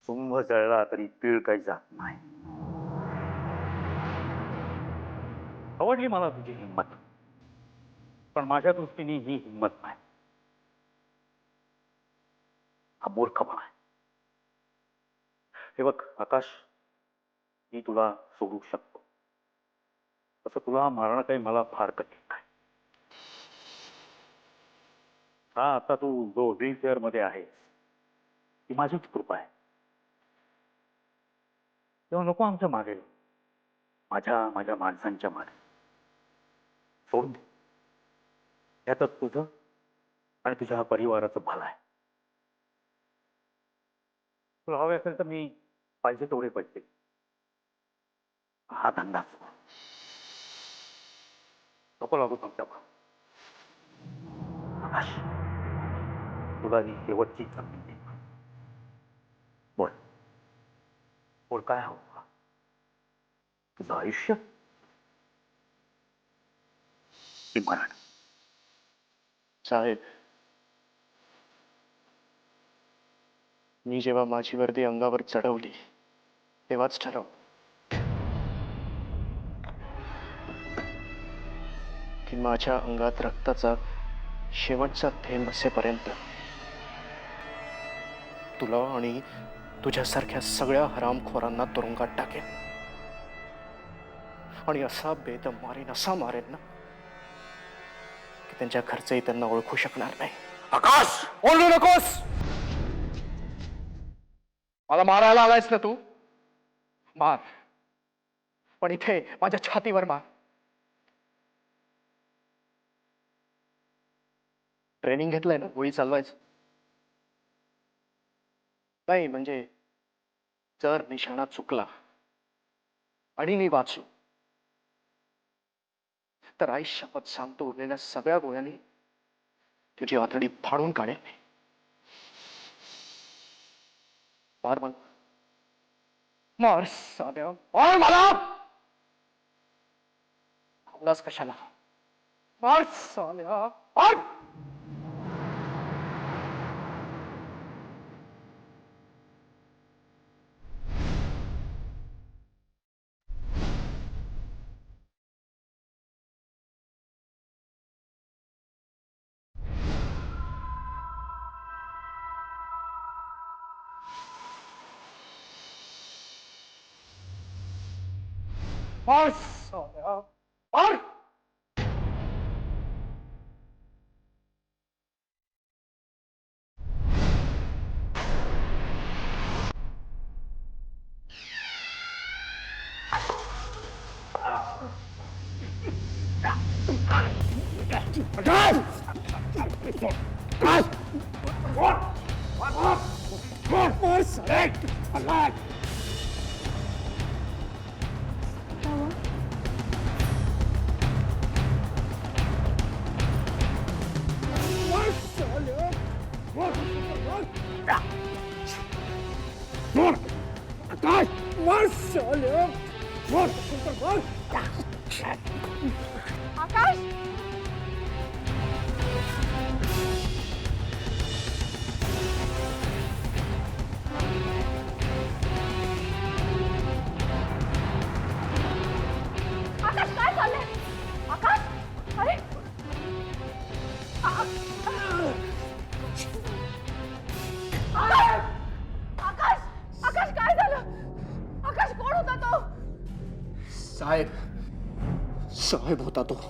सुंभ जळला तरी पीळ काही जात नाही. आवडली मला तुझी हिंमत, पण माझ्या दृष्टीने ही हिंमत नाही, हा मूर्खपणा आहे. हे बघ आकाश, मी तुला सोडू शकतो, तसं तुला मारणं काही मला फार कठीण नाही. हा आता तू जो व्हीलचेअर मध्ये आहे ती माझीच कृपा आहे. तेव्हा नको आमच्या मागे, माझ्या माझ्या माणसांच्या मागे सोडून दे. यातच तुझं आणि तुझ्या परिवाराचं भलं आहे. तुला हवे असेल तर मी पाहिजे तेवढे पैसे, हा धंदा नको लागू तुमच्या आकाश. तुला ही शेवटची संधी दे. बोल बोल, काय हवं तुझं आयुष्य की मरण? साहेब, मी जेव्हा माझी वर्दी अंगावर चढवली तेव्हाच ठरव की माझ्या अंगात रक्ताचा शेवटचा थेंब असेपर्यंत तुला आणि तुझ्यासारख्या सगळ्या हरामखोरांना तुरुंगात टाकेन. आणि असा बेदम मारेन, असा मारेन ना की त्यांच्या घरचेही त्यांना ओळखू शकणार नाही. आकाश, बोलू नकोस. मला मारायला आलायस ना तू, मार, पण इथे माझ्या छातीवर मार. ट्रेनिंग घेतलंय ना गोळी चालवायचं? नाही म्हणजे जर निशाणा चुकला आणि मी वाचलो तर आई शपथ सांगतो उरलेल्या सगळ्या गोळ्यांनी तुझी आतडी फाडून काढेन. मार मला, मार साध्या, मार मला. थांबलास कशाला? मार साध्या, मार. मार साध्या, मार. आकाश, आकाश काय झालंय? आकाश, अरे आकाश, आकाश काय झालं? आकाश कोण होता तो? साहेब, साहेब होता तो.